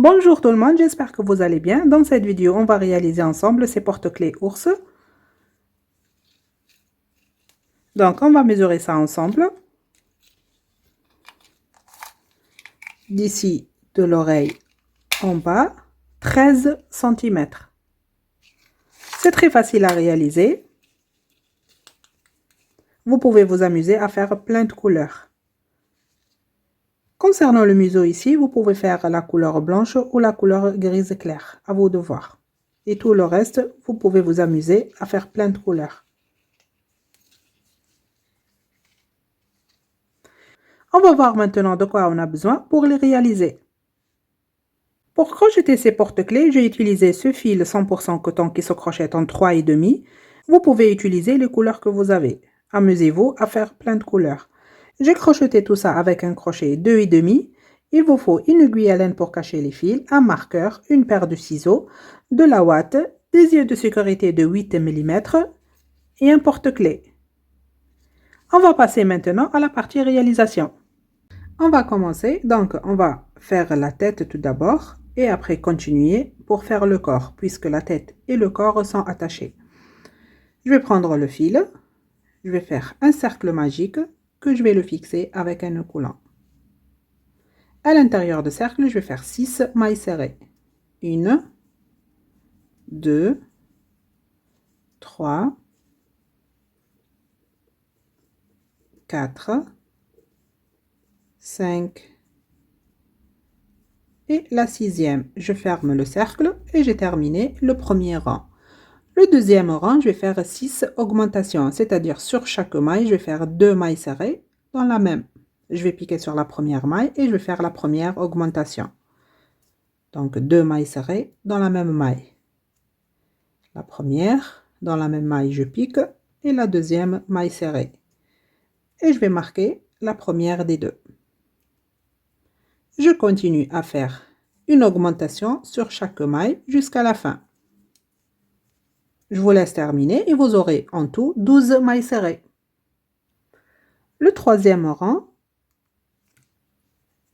Bonjour tout le monde, j'espère que vous allez bien. Dans cette vidéo, on va réaliser ensemble ces porte-clés ours. Donc, on va mesurer ça ensemble. D'ici de l'oreille en bas, 13 cm. C'est très facile à réaliser. Vous pouvez vous amuser à faire plein de couleurs. Concernant le museau ici, vous pouvez faire la couleur blanche ou la couleur grise claire. À vous de voir. Et tout le reste, vous pouvez vous amuser à faire plein de couleurs. On va voir maintenant de quoi on a besoin pour les réaliser. Pour crocheter ces porte-clés, j'ai utilisé ce fil 100% coton qui se crochette en 3,5. Vous pouvez utiliser les couleurs que vous avez. Amusez-vous à faire plein de couleurs. J'ai crocheté tout ça avec un crochet 2,5. Il vous faut une aiguille à laine pour cacher les fils, un marqueur, une paire de ciseaux, de la ouate, des yeux de sécurité de 8 mm et un porte-clés. On va passer maintenant à la partie réalisation. On va commencer, donc on va faire la tête tout d'abord et après continuer pour faire le corps puisque la tête et le corps sont attachés. Je vais prendre le fil, je vais faire un cercle magique que je vais le fixer avec un nœud coulant. À l'intérieur du cercle, je vais faire 6 mailles serrées. 1, 2, 3, 4, 5 et la 6e. Je ferme le cercle et j'ai terminé le premier rang. Le deuxième rang, je vais faire 6 augmentations, c'est-à-dire sur chaque maille, je vais faire 2 mailles serrées dans la même. Je vais piquer sur la première maille et je vais faire la première augmentation. Donc 2 mailles serrées dans la même maille. La première, dans la même maille, je pique et la deuxième maille serrée. Et je vais marquer la première des deux. Je continue à faire une augmentation sur chaque maille jusqu'à la fin. Je vous laisse terminer et vous aurez en tout 12 mailles serrées. Le troisième rang,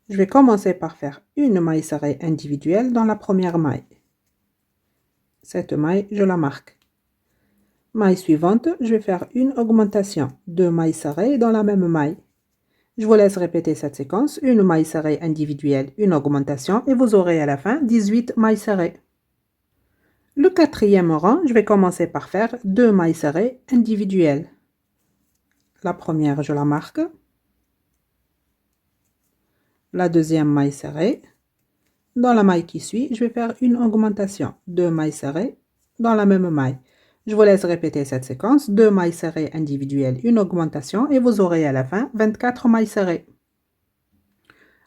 je vais commencer par faire une maille serrée individuelle dans la première maille. Cette maille, je la marque. Maille suivante, je vais faire une augmentation, 2 mailles serrées dans la même maille. Je vous laisse répéter cette séquence, une maille serrée individuelle, une augmentation et vous aurez à la fin 18 mailles serrées. Le quatrième rang, je vais commencer par faire 2 mailles serrées individuelles. La première, je la marque. La deuxième maille serrée. Dans la maille qui suit, je vais faire une augmentation, 2 mailles serrées dans la même maille. Je vous laisse répéter cette séquence, 2 mailles serrées individuelles, une augmentation et vous aurez à la fin 24 mailles serrées.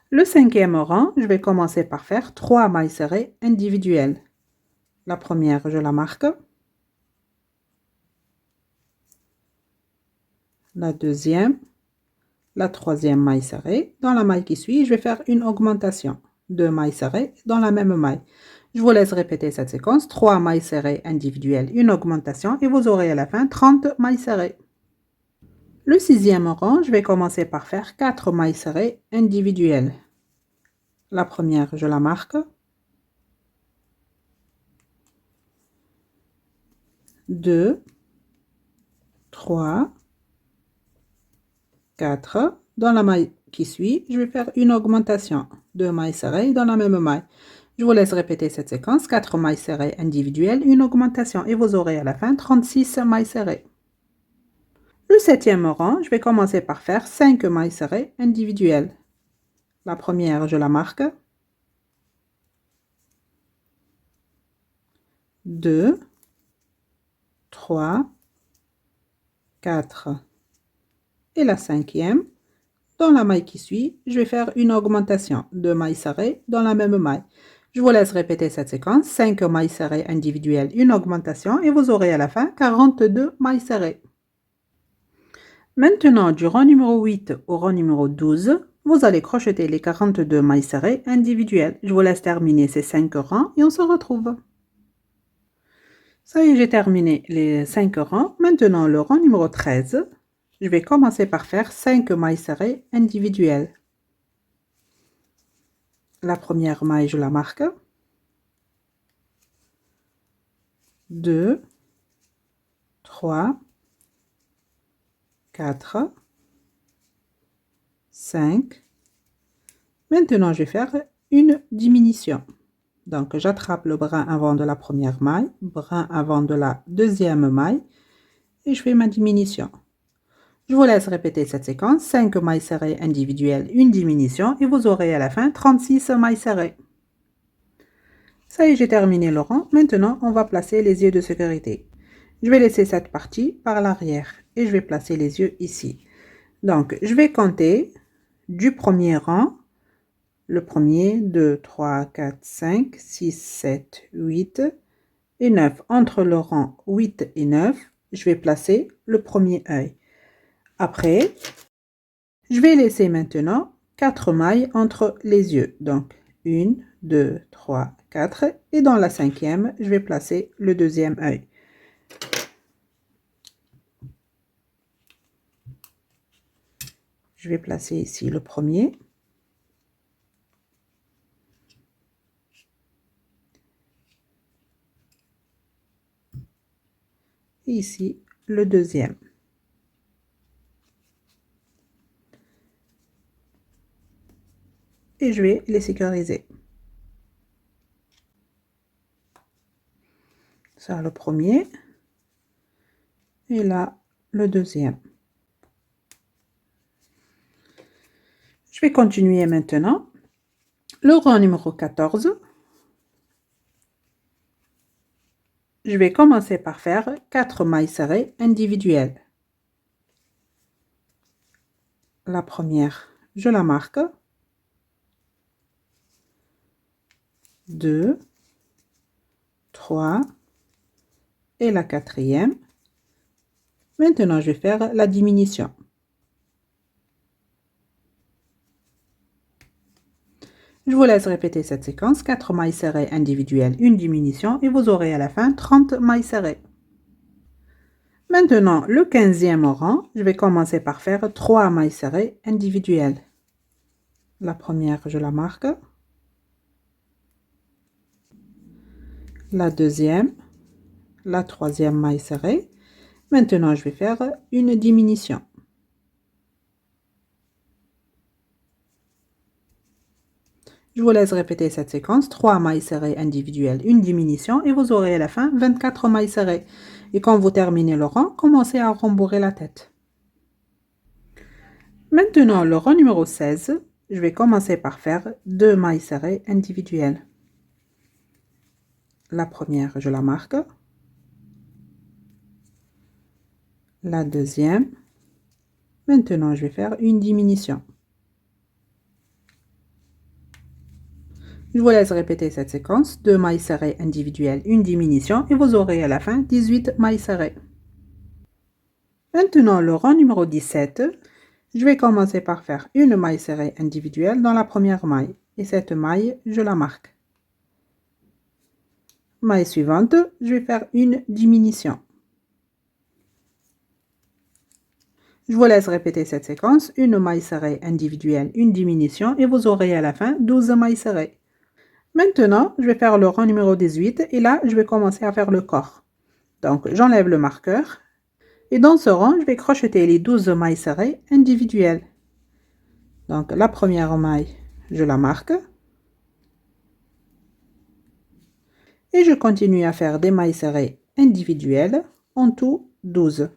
Le cinquième rang, je vais commencer par faire 3 mailles serrées individuelles. La première, je la marque. La deuxième, la troisième maille serrée. Dans la maille qui suit, je vais faire une augmentation, 2 mailles serrées dans la même maille. Je vous laisse répéter cette séquence, 3 mailles serrées individuelles, une augmentation et vous aurez à la fin 30 mailles serrées. Le sixième rang, je vais commencer par faire 4 mailles serrées individuelles. La première, je la marque. 2, 3, 4. Dans la maille qui suit, je vais faire une augmentation, 2 mailles serrées dans la même maille. Je vous laisse répéter cette séquence, 4 mailles serrées individuelles, une augmentation et vous aurez à la fin 36 mailles serrées. Le septième rang, je vais commencer par faire 5 mailles serrées individuelles. La première, je la marque. 2, 3, 4. Et la cinquième, dans la maille qui suit, je vais faire une augmentation, 2 mailles serrées dans la même maille. Je vous laisse répéter cette séquence, 5 mailles serrées individuelles, une augmentation et vous aurez à la fin 42 mailles serrées. Maintenant, du rang numéro 8 au rang numéro 12, vous allez crocheter les 42 mailles serrées individuelles. Je vous laisse terminer ces 5 rangs et on se retrouve. Ça y est, j'ai terminé les 5 rangs. Maintenant, le rang numéro 13, je vais commencer par faire 5 mailles serrées individuelles. La première maille, je la marque. 2, 3, 4, 5. Maintenant, je vais faire une diminution. Donc, j'attrape le brin avant de la première maille, brin avant de la deuxième maille, et je fais ma diminution. Je vous laisse répéter cette séquence, 5 mailles serrées individuelles, une diminution, et vous aurez à la fin 36 mailles serrées. Ça y est, j'ai terminé le rang. Maintenant, on va placer les yeux de sécurité. Je vais laisser cette partie par l'arrière, et je vais placer les yeux ici. Donc, je vais compter du premier rang, le premier, 2, 3, 4, 5, 6, 7, 8 et 9. Entre le rang 8 et 9, je vais placer le premier œil. Après, je vais laisser maintenant 4 mailles entre les yeux. Donc, 1, 2, 3, 4. Et dans la cinquième, je vais placer le deuxième œil. Je vais placer ici le premier. Et ici, le deuxième. Et je vais les sécuriser. Ça, le premier. Et là, le deuxième. Je vais continuer maintenant. Le rang numéro 14. Je vais commencer par faire 4 mailles serrées individuelles. La première, je la marque. 2, 3 et la quatrième. Maintenant, je vais faire la diminution. Je vous laisse répéter cette séquence, 4 mailles serrées individuelles, une diminution et vous aurez à la fin 30 mailles serrées. Maintenant, le 15e rang, je vais commencer par faire 3 mailles serrées individuelles. La première, je la marque. La deuxième, la troisième maille serrée. Maintenant, je vais faire une diminution. Je vous laisse répéter cette séquence, 3 mailles serrées individuelles, une diminution et vous aurez à la fin 24 mailles serrées. Et quand vous terminez le rang, commencez à rembourrer la tête. Maintenant, le rang numéro 16, je vais commencer par faire 2 mailles serrées individuelles. La première, je la marque. La deuxième. Maintenant, je vais faire une diminution. Je vous laisse répéter cette séquence, 2 mailles serrées individuelles, une diminution et vous aurez à la fin 18 mailles serrées. Maintenant, le rang numéro 17, je vais commencer par faire une maille serrée individuelle dans la première maille et cette maille, je la marque. Maille suivante, je vais faire une diminution. Je vous laisse répéter cette séquence, une maille serrée individuelle, une diminution et vous aurez à la fin 12 mailles serrées. Maintenant, je vais faire le rang numéro 18 et là, je vais commencer à faire le corps. Donc, j'enlève le marqueur et dans ce rang, je vais crocheter les 12 mailles serrées individuelles. Donc, la première maille, je la marque. Et je continue à faire des mailles serrées individuelles, en tout 12.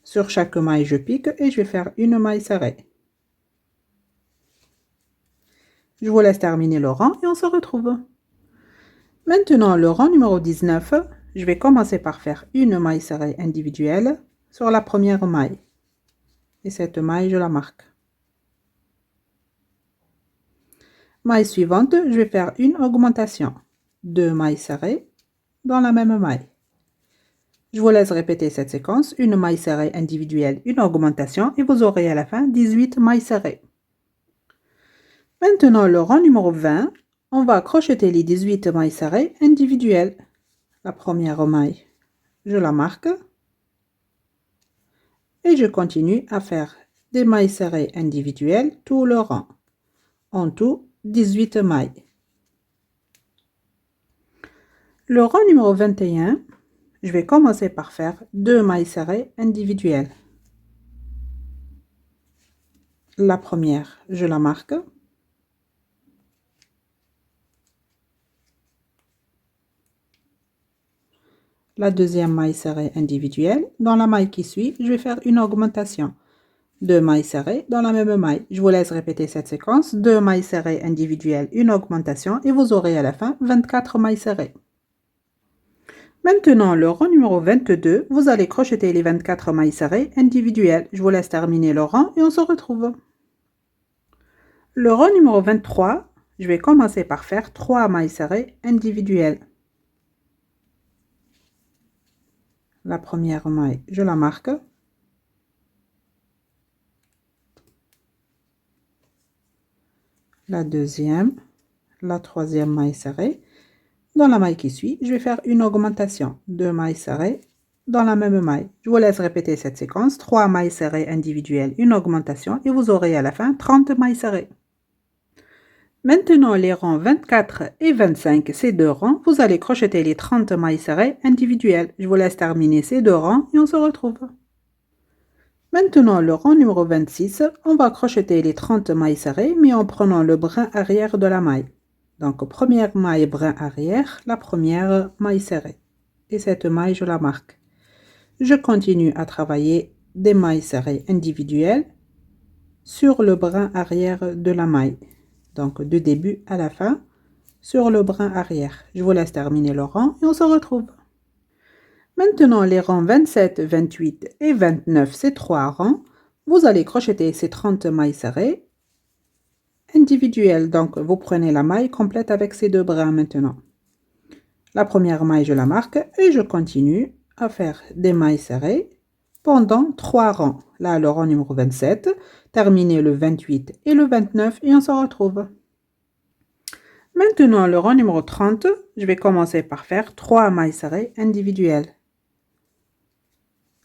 Sur chaque maille, je pique et je vais faire une maille serrée. Je vous laisse terminer le rang et on se retrouve. Maintenant, le rang numéro 19, je vais commencer par faire une maille serrée individuelle sur la première maille. Et cette maille, je la marque. Maille suivante, je vais faire une augmentation. 2 mailles serrées dans la même maille. Je vous laisse répéter cette séquence, une maille serrée individuelle, une augmentation et vous aurez à la fin 18 mailles serrées. Maintenant, le rang numéro 20, on va crocheter les 18 mailles serrées individuelles. La première maille, je la marque. Et je continue à faire des mailles serrées individuelles tout le rang. En tout, 18 mailles. Le rang numéro 21, je vais commencer par faire 2 mailles serrées individuelles. La première, je la marque. La deuxième maille serrée individuelle. Dans la maille qui suit, je vais faire une augmentation. 2 mailles serrées dans la même maille. Je vous laisse répéter cette séquence. 2 mailles serrées individuelles, une augmentation et vous aurez à la fin 24 mailles serrées. Maintenant, le rang numéro 22, vous allez crocheter les 24 mailles serrées individuelles. Je vous laisse terminer le rang et on se retrouve. Le rang numéro 23, je vais commencer par faire 3 mailles serrées individuelles. La première maille, je la marque. La deuxième, la troisième maille serrée. Dans la maille qui suit, je vais faire une augmentation. 2 mailles serrées dans la même maille. Je vous laisse répéter cette séquence. 3 mailles serrées individuelles, une augmentation et vous aurez à la fin 30 mailles serrées. Maintenant, les rangs 24 et 25, ces deux rangs, vous allez crocheter les 30 mailles serrées individuelles. Je vous laisse terminer ces deux rangs et on se retrouve. Maintenant, le rang numéro 26, on va crocheter les 30 mailles serrées, mais en prenant le brin arrière de la maille. Donc, première maille brin arrière, la première maille serrée. Et cette maille, je la marque. Je continue à travailler des mailles serrées individuelles sur le brin arrière de la maille. Donc, du début à la fin, sur le brin arrière. Je vous laisse terminer le rang et on se retrouve. Maintenant, les rangs 27, 28 et 29, ces trois rangs, vous allez crocheter ces 30 mailles serrées individuelles. Donc, vous prenez la maille complète avec ces deux brins maintenant. La première maille, je la marque et je continue à faire des mailles serrées pendant 3 rangs. Là, le rang numéro 27, terminer le 28 et le 29 et on se retrouve. Maintenant, le rang numéro 30, je vais commencer par faire 3 mailles serrées individuelles.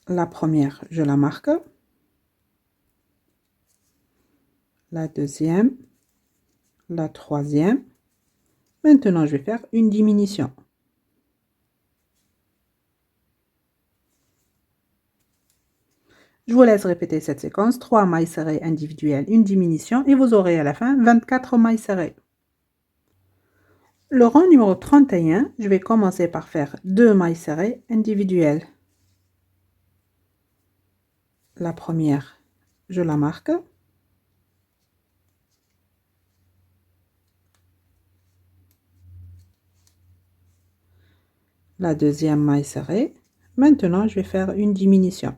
La première, je la marque. La deuxième, la troisième. Maintenant, je vais faire une diminution. Je vous laisse répéter cette séquence. 3 mailles serrées individuelles, une diminution et vous aurez à la fin 24 mailles serrées. Le rang numéro 31, je vais commencer par faire 2 mailles serrées individuelles. La première, je la marque. La deuxième maille serrée. Maintenant, je vais faire une diminution.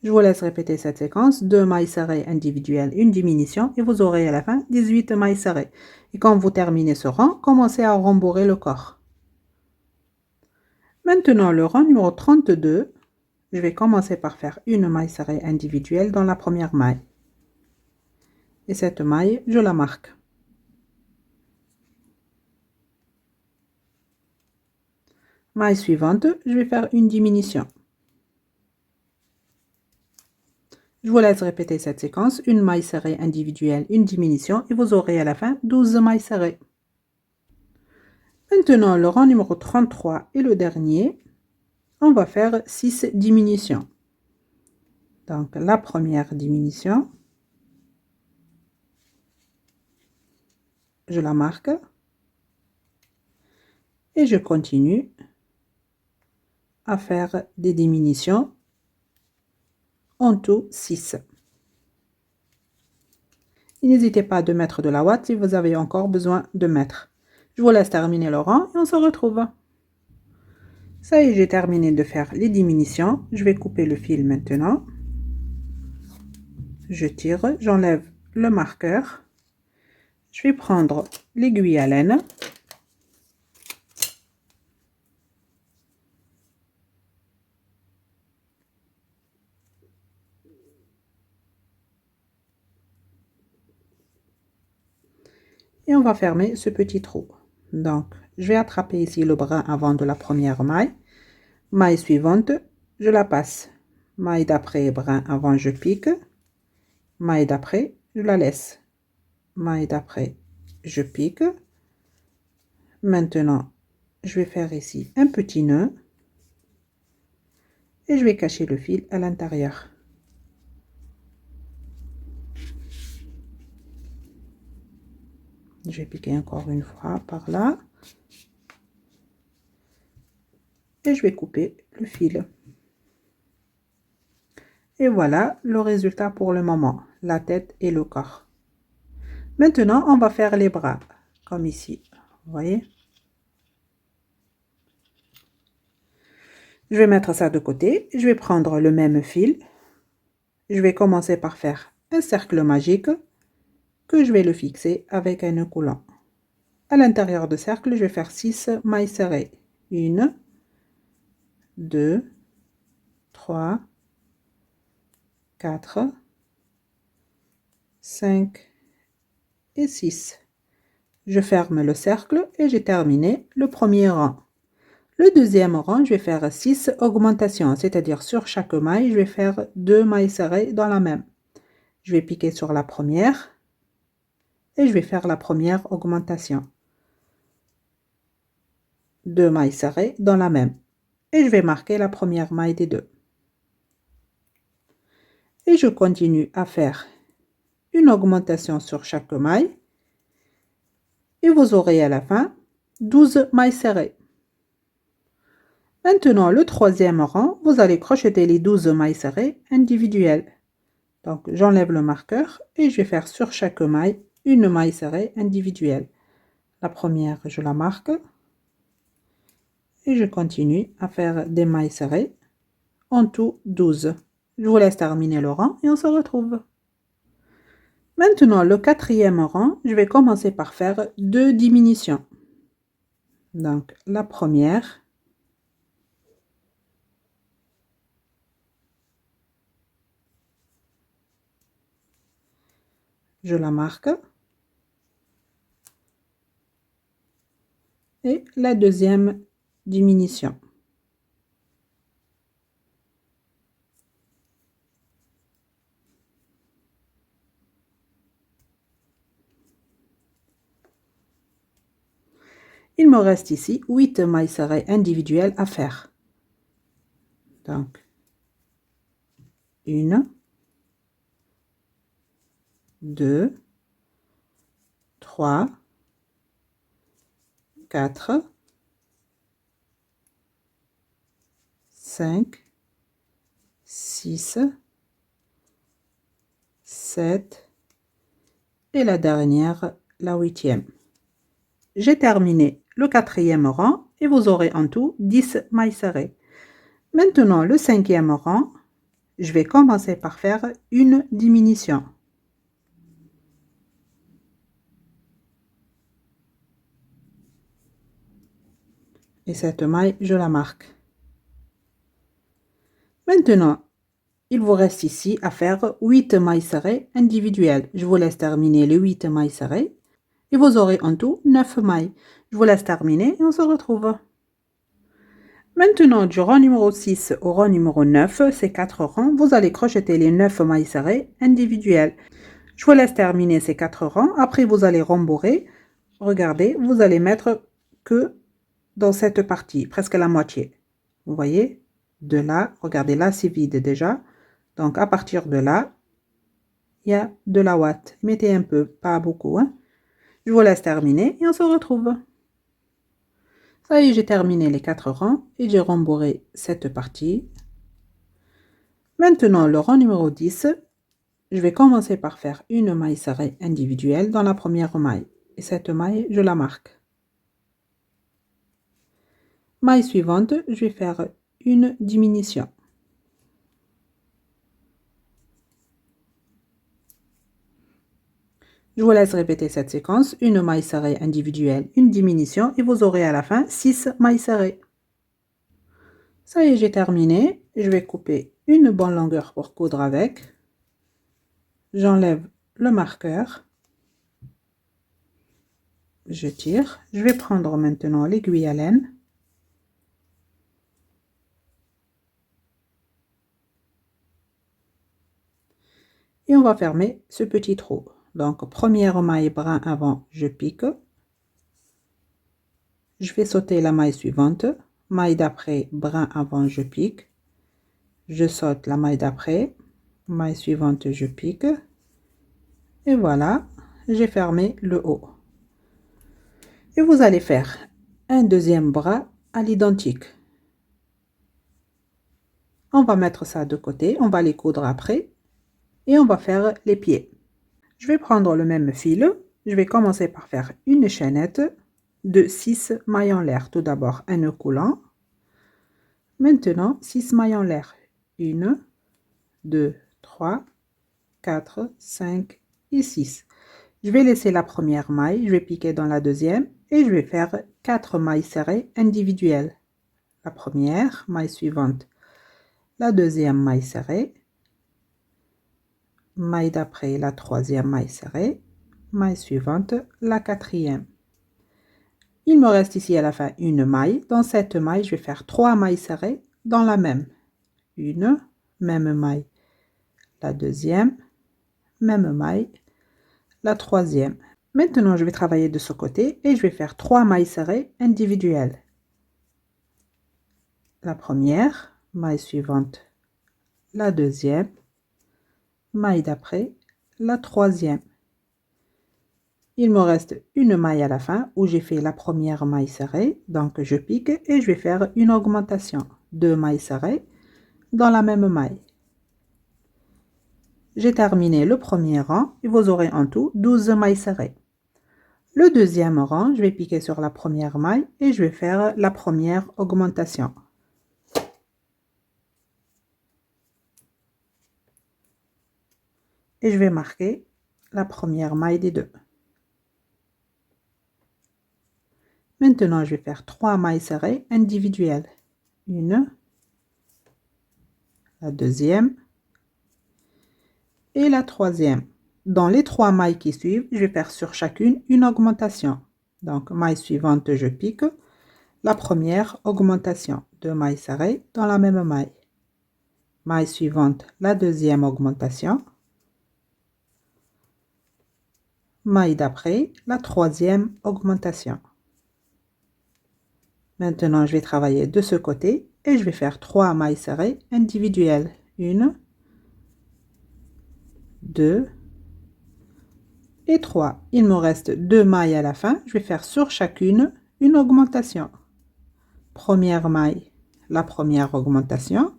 Je vous laisse répéter cette séquence. 2 mailles serrées individuelles, une diminution et vous aurez à la fin 18 mailles serrées. Et quand vous terminez ce rang, commencez à rembourrer le corps. Maintenant, le rang numéro 32, je vais commencer par faire une maille serrée individuelle dans la première maille. Et cette maille, je la marque. Maille suivante, je vais faire une diminution. Je vous laisse répéter cette séquence, une maille serrée individuelle, une diminution et vous aurez à la fin 12 mailles serrées. Maintenant, le rang numéro 33 et le dernier, on va faire 6 diminutions. Donc, la première diminution, je la marque et je continue à faire des diminutions, en tout 6. N'hésitez pas à mettre de la ouate si vous avez encore besoin de mettre. Je vous laisse terminer le rang et on se retrouve. Ça y est, j'ai terminé de faire les diminutions. Je vais couper le fil maintenant. Je tire, j'enlève le marqueur. Je vais prendre l'aiguille à laine. Et on va fermer ce petit trou. Donc, je vais attraper ici le brin avant de la première maille. Maille suivante, je la passe. Maille d'après, brin avant, je pique. Maille d'après, je la laisse. Maille d'après, je pique. Maintenant, je vais faire ici un petit nœud et je vais cacher le fil à l'intérieur. Je vais piquer encore une fois par là et je vais couper le fil. Et voilà le résultat pour le moment, la tête et le corps. Maintenant, on va faire les bras, comme ici, vous voyez. Je vais mettre ça de côté, je vais prendre le même fil. Je vais commencer par faire un cercle magique que je vais le fixer avec un nœud coulant. À l'intérieur du cercle, je vais faire 6 mailles serrées. 1, 2, 3, 4, 5 et 6. Je ferme le cercle et j'ai terminé le premier rang. Le deuxième rang, je vais faire 6 augmentations, c'est-à-dire sur chaque maille, je vais faire 2 mailles serrées dans la même. Je vais piquer sur la première et je vais faire la première augmentation. 2 mailles serrées dans la même. Et je vais marquer la première maille des deux. Et je continue à faire une augmentation sur chaque maille. Et vous aurez à la fin 12 mailles serrées. Maintenant, le troisième rang, vous allez crocheter les 12 mailles serrées individuelles. Donc, j'enlève le marqueur et je vais faire sur chaque maille une maille serrée individuelle. La première, je la marque. Et je continue à faire des mailles serrées. En tout, 12. Je vous laisse terminer le rang et on se retrouve. Maintenant, le quatrième rang, je vais commencer par faire 2 diminutions. Donc, la première, je la marque. Et la deuxième diminution. Il me reste ici 8 mailles serrées individuelles à faire. Donc, 1, 2, 3, 4, 5, 6, 7 et la dernière, la 8e. J'ai terminé le quatrième rang et vous aurez en tout 10 mailles serrées. Maintenant, le cinquième rang, je vais commencer par faire une diminution. Et cette maille, je la marque. Maintenant, il vous reste ici à faire 8 mailles serrées individuelles. Je vous laisse terminer les 8 mailles serrées et vous aurez en tout 9 mailles. Je vous laisse terminer et on se retrouve. Maintenant, du rang numéro 6 au rang numéro 9, ces 4 rangs, vous allez crocheter les 9 mailles serrées individuelles. Je vous laisse terminer ces 4 rangs. Après, vous allez rembourrer. Regardez, vous allez mettre que dans cette partie, presque la moitié. Vous voyez? De là, regardez là, c'est vide déjà. Donc, à partir de là, il y a de la ouate. Mettez un peu, pas beaucoup. Hein? Je vous laisse terminer et on se retrouve. Ça y est, j'ai terminé les 4 rangs et j'ai rembourré cette partie. Maintenant, le rang numéro 10, je vais commencer par faire une maille serrée individuelle dans la première maille. Et cette maille, je la marque. Maille suivante, je vais faire une diminution. Je vous laisse répéter cette séquence, une maille serrée individuelle, une diminution et vous aurez à la fin 6 mailles serrées. Ça y est, j'ai terminé. Je vais couper une bonne longueur pour coudre avec. J'enlève le marqueur. Je tire. Je vais prendre maintenant l'aiguille à laine. Et on va fermer ce petit trou. Donc, première maille brin avant, je pique. Je vais sauter la maille suivante, maille d'après, brin avant, je pique. Je saute la maille d'après, maille suivante, je pique. Et voilà, j'ai fermé le haut. Et vous allez faire un deuxième bras à l'identique. On va mettre ça de côté, on va les coudre après et on va faire les pieds. Je vais prendre le même fil, je vais commencer par faire une chaînette de 6 mailles en l'air. Tout d'abord un nœud coulant. Maintenant 6 mailles en l'air. 1, 2, 3, 4, 5 et 6. Je vais laisser la première maille, je vais piquer dans la deuxième et je vais faire 4 mailles serrées individuelles. La première, maille suivante, la deuxième maille serrée, maille d'après la troisième maille serrée, maille suivante, la quatrième. Il me reste ici à la fin une maille. Dans cette maille, je vais faire 3 mailles serrées dans la même. Une, même maille. La deuxième, même maille. La troisième. Maintenant, je vais travailler de ce côté et je vais faire 3 mailles serrées individuelles. La première, maille suivante, la deuxième, maille d'après, la troisième. Il me reste une maille à la fin où j'ai fait la première maille serrée, donc je pique et je vais faire une augmentation. 2 mailles serrées dans la même maille. J'ai terminé le premier rang et vous aurez en tout 12 mailles serrées. Le deuxième rang, je vais piquer sur la première maille et je vais faire la première augmentation. Et je vais marquer la première maille des deux. Maintenant, je vais faire 3 mailles serrées individuelles. Une, la deuxième et la troisième. Dans les 3 mailles qui suivent, je vais faire sur chacune une augmentation. Donc, maille suivante, je pique. La première augmentation, 2 mailles serrées dans la même maille. Maille suivante, la deuxième augmentation. Maille d'après, la troisième augmentation. Maintenant, je vais travailler de ce côté et je vais faire 3 mailles serrées individuelles. 1, 2 et 3. Il me reste 2 mailles à la fin. Je vais faire sur chacune une augmentation. Première maille, la première augmentation.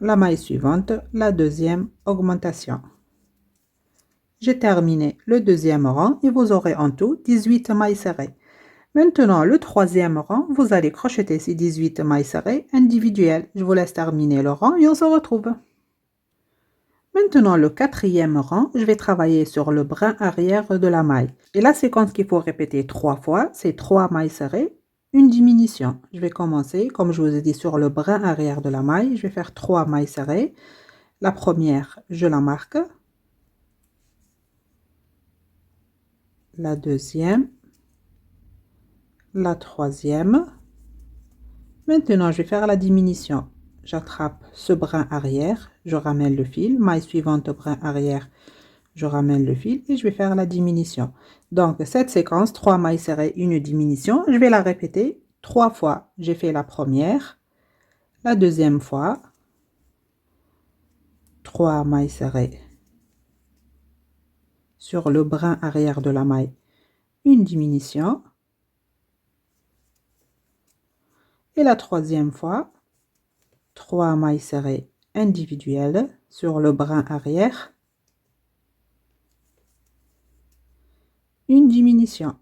La maille suivante, la deuxième augmentation. J'ai terminé le deuxième rang et vous aurez en tout 18 mailles serrées. Maintenant, le troisième rang, vous allez crocheter ces 18 mailles serrées individuelles. Je vous laisse terminer le rang et on se retrouve. Maintenant, le quatrième rang, je vais travailler sur le brin arrière de la maille. Et la séquence qu'il faut répéter 3 fois, c'est 3 mailles serrées, une diminution. Je vais commencer, comme je vous ai dit, sur le brin arrière de la maille. Je vais faire 3 mailles serrées. La première, je la marque. La deuxième. La troisième. Maintenant, je vais faire la diminution. J'attrape ce brin arrière, je ramène le fil, maille suivante, brin arrière, je ramène le fil et je vais faire la diminution. Donc, cette séquence, 3 mailles serrées, une diminution, je vais la répéter 3 fois. J'ai fait la première, la deuxième fois, 3 mailles serrées sur le brin arrière de la maille, une diminution. Et la troisième fois, 3 mailles serrées individuelles sur le brin arrière, une diminution.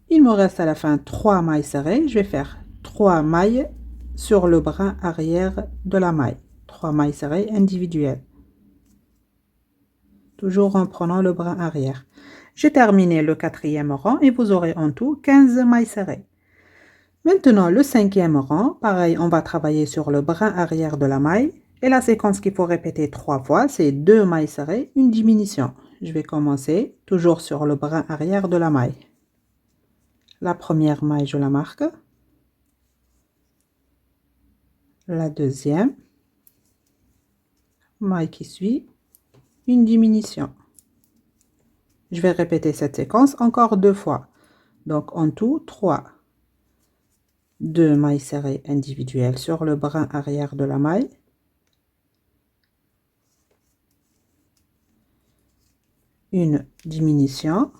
Il me reste à la fin 3 mailles serrées. Je vais faire 3 mailles sur le brin arrière de la maille. 3 mailles serrées individuelles. Toujours en prenant le brin arrière. J'ai terminé le quatrième rang et vous aurez en tout 15 mailles serrées. Maintenant, le cinquième rang, pareil, on va travailler sur le brin arrière de la maille. Et la séquence qu'il faut répéter 3 fois, c'est 2 mailles serrées, une diminution. Je vais commencer toujours sur le brin arrière de la maille. La première maille, je la marque. La deuxième. Maille qui suit. Une diminution. Je vais répéter cette séquence encore 2 fois. Donc en tout, 3. 2 mailles serrées individuelles sur le brin arrière de la maille. Une diminution.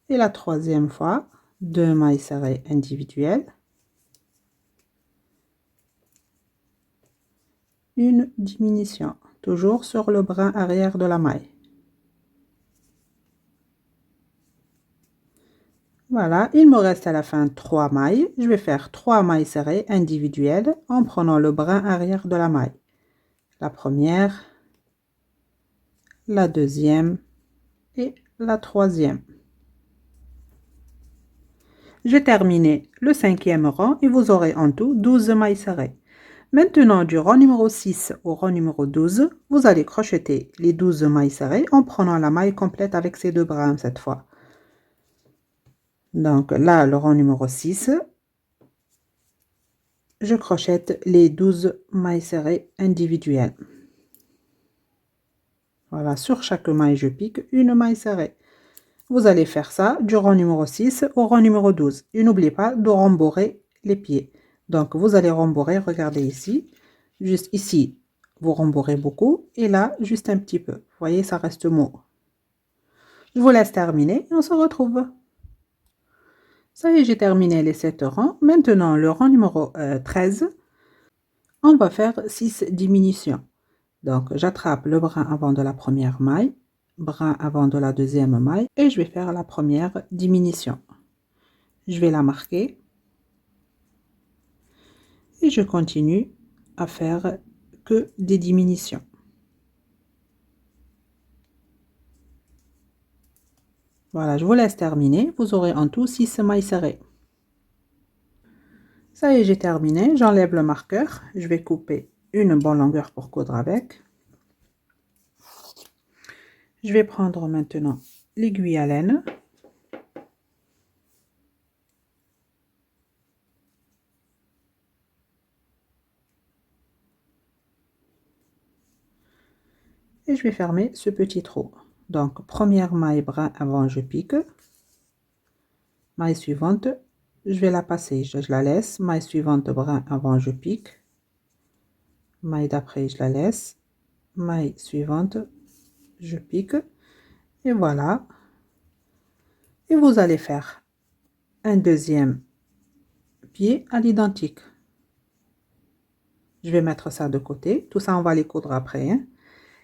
Et la troisième fois, 2 mailles serrées individuelles. Une diminution, toujours sur le brin arrière de la maille. Voilà, il me reste à la fin 3 mailles. Je vais faire 3 mailles serrées individuelles en prenant le brin arrière de la maille. La première, la deuxième et la troisième. J'ai terminé le 5e rang et vous aurez en tout 12 mailles serrées. Maintenant, du rang numéro 6 au rang numéro 12, vous allez crocheter les 12 mailles serrées en prenant la maille complète avec ces 2 brins cette fois. Donc là, le rang numéro 6, je crochète les 12 mailles serrées individuelles. Voilà, sur chaque maille, je pique une maille serrée. Vous allez faire ça du rang numéro 6 au rang numéro 12. Et n'oubliez pas de rembourrer les pieds. Donc, vous allez rembourrer, regardez ici. Juste ici, vous rembourrez beaucoup. Et là, juste un petit peu. Vous voyez, ça reste mou. Je vous laisse terminer et on se retrouve. Ça y est, j'ai terminé les 7 rangs. Maintenant, le rang numéro 13, on va faire 6 diminutions. Donc, j'attrape le brin avant de la première maille, brin avant de la deuxième maille et je vais faire la première diminution. Je vais la marquer et je continue à faire que des diminutions. Voilà, je vous laisse terminer. Vous aurez en tout 6 mailles serrées. Ça y est, j'ai terminé. J'enlève le marqueur. Je vais couper une bonne longueur pour coudre avec. Je vais prendre maintenant l'aiguille à laine. Et je vais fermer ce petit trou. Donc, première maille brin avant, je pique. Maille suivante, je vais la passer, je la laisse. Maille suivante, brin avant, je pique. Maille d'après, je la laisse. Maille suivante, je pique. Et voilà. Et vous allez faire un deuxième pied à l'identique. Je vais mettre ça de côté. Tout ça, on va les coudre après, hein.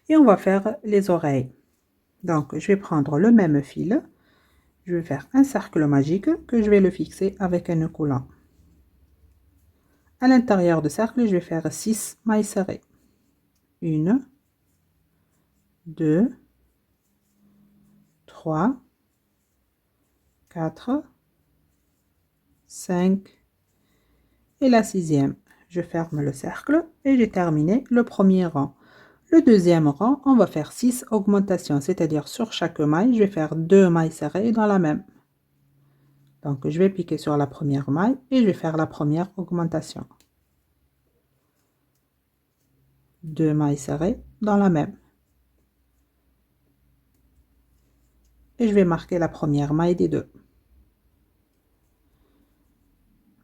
Et on va faire les oreilles. Donc, je vais prendre le même fil. Je vais faire un cercle magique que je vais le fixer avec un nœud coulant. À l'intérieur du cercle, je vais faire 6 mailles serrées. 1, 2, 3, 4, 5 et la 6e. Je ferme le cercle et j'ai terminé le premier rang. Le deuxième rang, on va faire 6 augmentations, c'est-à-dire sur chaque maille, je vais faire 2 mailles serrées dans la même. Donc, je vais piquer sur la première maille et je vais faire la première augmentation. 2 mailles serrées dans la même. Et je vais marquer la première maille des deux.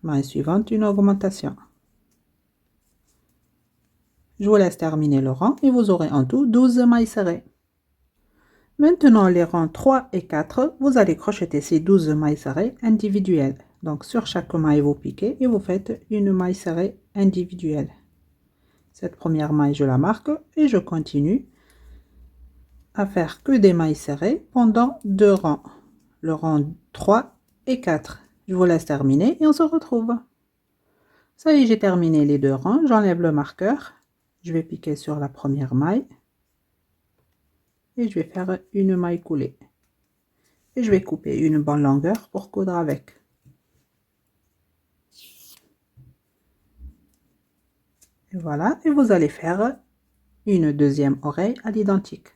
Maille suivante, une augmentation. Je vous laisse terminer le rang et vous aurez en tout 12 mailles serrées. Maintenant, les rangs 3 et 4, vous allez crocheter ces 12 mailles serrées individuelles. Donc, sur chaque maille, vous piquez et vous faites une maille serrée individuelle. Cette première maille, je la marque et je continue à faire que des mailles serrées pendant 2 rangs. Le rang 3 et 4. Je vous laisse terminer et on se retrouve. Ça y est, j'ai terminé les 2 rangs. J'enlève le marqueur. Je vais piquer sur la première maille. Et je vais faire une maille coulée. Et je vais couper une bonne longueur pour coudre avec. Et voilà, et vous allez faire une deuxième oreille à l'identique.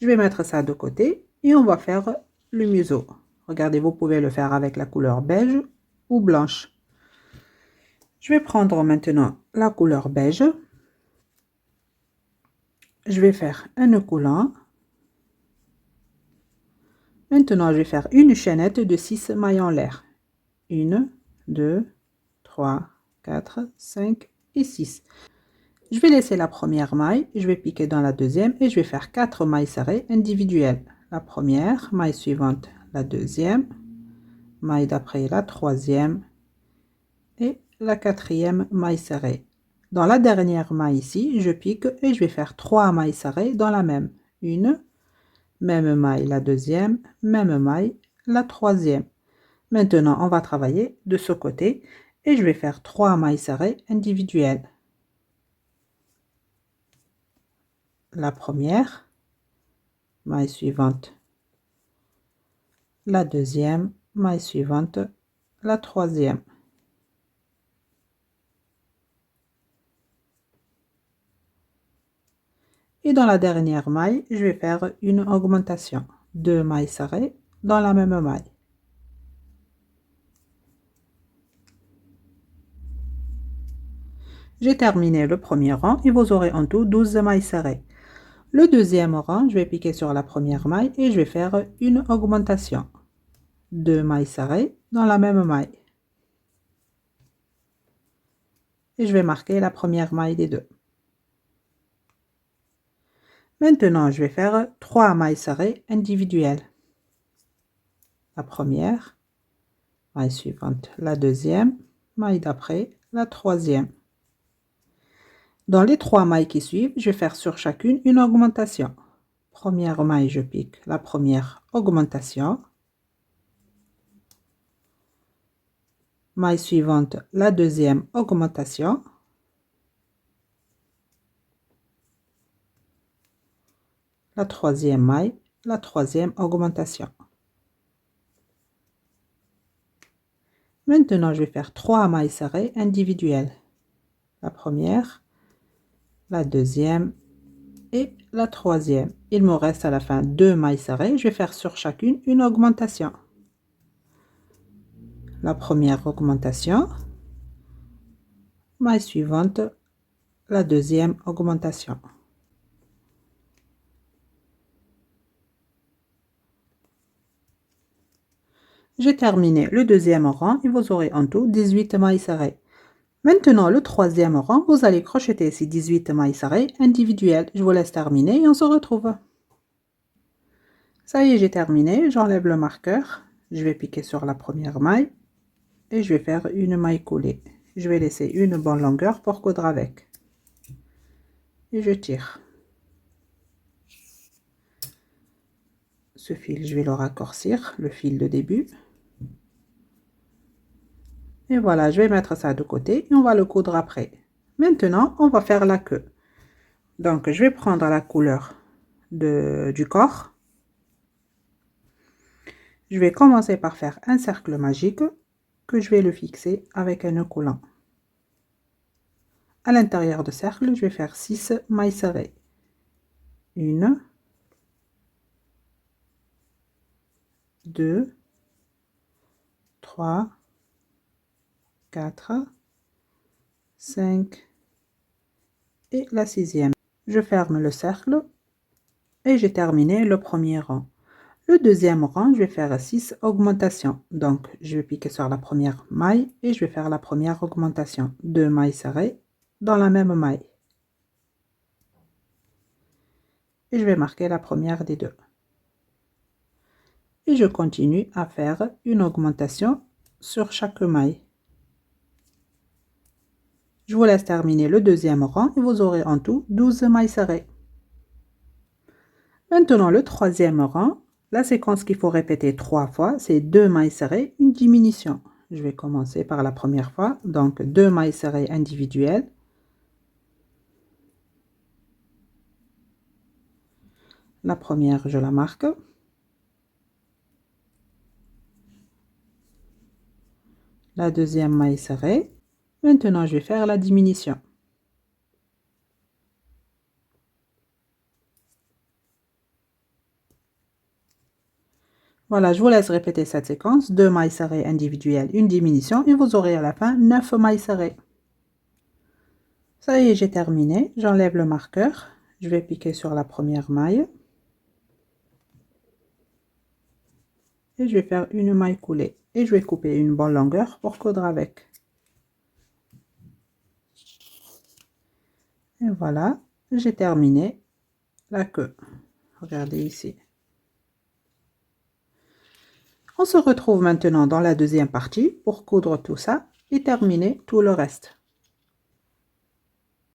Je vais mettre ça de côté et on va faire le museau. Regardez, vous pouvez le faire avec la couleur beige ou blanche. Je vais prendre maintenant la couleur beige. Je vais faire un nœud coulant. Maintenant, je vais faire une chaînette de 6 mailles en l'air. 1, 2, 3, 4, 5 et 6. Je vais laisser la première maille, je vais piquer dans la deuxième et je vais faire 4 mailles serrées individuelles. La première, maille suivante, la deuxième, maille d'après la troisième et la quatrième maille serrée. Dans la dernière maille ici, je pique et je vais faire 3 mailles serrées dans la même. Une, même maille la deuxième, même maille la troisième. Maintenant, on va travailler de ce côté et je vais faire 3 mailles serrées individuelles. La première, maille suivante, la deuxième, maille suivante, la troisième. Et dans la dernière maille, je vais faire une augmentation. 2 mailles serrées dans la même maille. J'ai terminé le premier rang et vous aurez en tout 12 mailles serrées. Le deuxième rang, je vais piquer sur la première maille et je vais faire une augmentation. 2 mailles serrées dans la même maille. Et je vais marquer la première maille des deux. Maintenant, je vais faire 3 mailles serrées individuelles. La première, maille suivante, la deuxième, maille d'après, la troisième. Dans les 3 mailles qui suivent, je vais faire sur chacune une augmentation. Première maille, je pique la première augmentation. Maille suivante, la deuxième augmentation. La troisième maille, la troisième augmentation. Maintenant, je vais faire 3 mailles serrées individuelles. La première, la deuxième et la troisième. Il me reste à la fin 2 mailles serrées. Je vais faire sur chacune une augmentation. La première augmentation, maille suivante, la deuxième augmentation. J'ai terminé le deuxième rang et vous aurez en tout 18 mailles serrées. Maintenant, le troisième rang, vous allez crocheter ces 18 mailles serrées individuelles. Je vous laisse terminer et on se retrouve. Ça y est, j'ai terminé. J'enlève le marqueur. Je vais piquer sur la première maille et je vais faire une maille coulée. Je vais laisser une bonne longueur pour coudre avec. Et je tire. Ce fil, je vais le raccourcir, le fil de début. Et voilà, je vais mettre ça de côté et on va le coudre après. Maintenant, on va faire la queue. Donc, je vais prendre la couleur du corps. Je vais commencer par faire un cercle magique que je vais le fixer avec un nœud coulant. À l'intérieur du cercle, je vais faire 6 mailles serrées. 1, 2, 3, 4, 5 et la sixième. Je ferme le cercle et j'ai terminé le premier rang. Le deuxième rang, je vais faire 6 augmentations. Donc, je vais piquer sur la première maille et je vais faire la première augmentation. 2 mailles serrées dans la même maille. Et je vais marquer la première des deux. Et je continue à faire une augmentation sur chaque maille. Je vous laisse terminer le deuxième rang et vous aurez en tout 12 mailles serrées. Maintenant, le troisième rang, la séquence qu'il faut répéter 3 fois, c'est 2 mailles serrées, une diminution. Je vais commencer par la première fois, donc 2 mailles serrées individuelles. La première, je la marque. La deuxième maille serrée. Maintenant, je vais faire la diminution. Voilà, je vous laisse répéter cette séquence, 2 mailles serrées individuelles, une diminution et vous aurez à la fin 9 mailles serrées. Ça y est, j'ai terminé. J'enlève le marqueur. Je vais piquer sur la première maille. Et je vais faire une maille coulée. Et je vais couper une bonne longueur pour coudre avec. Et voilà, j'ai terminé la queue. Regardez ici. On se retrouve maintenant dans la deuxième partie pour coudre tout ça et terminer tout le reste.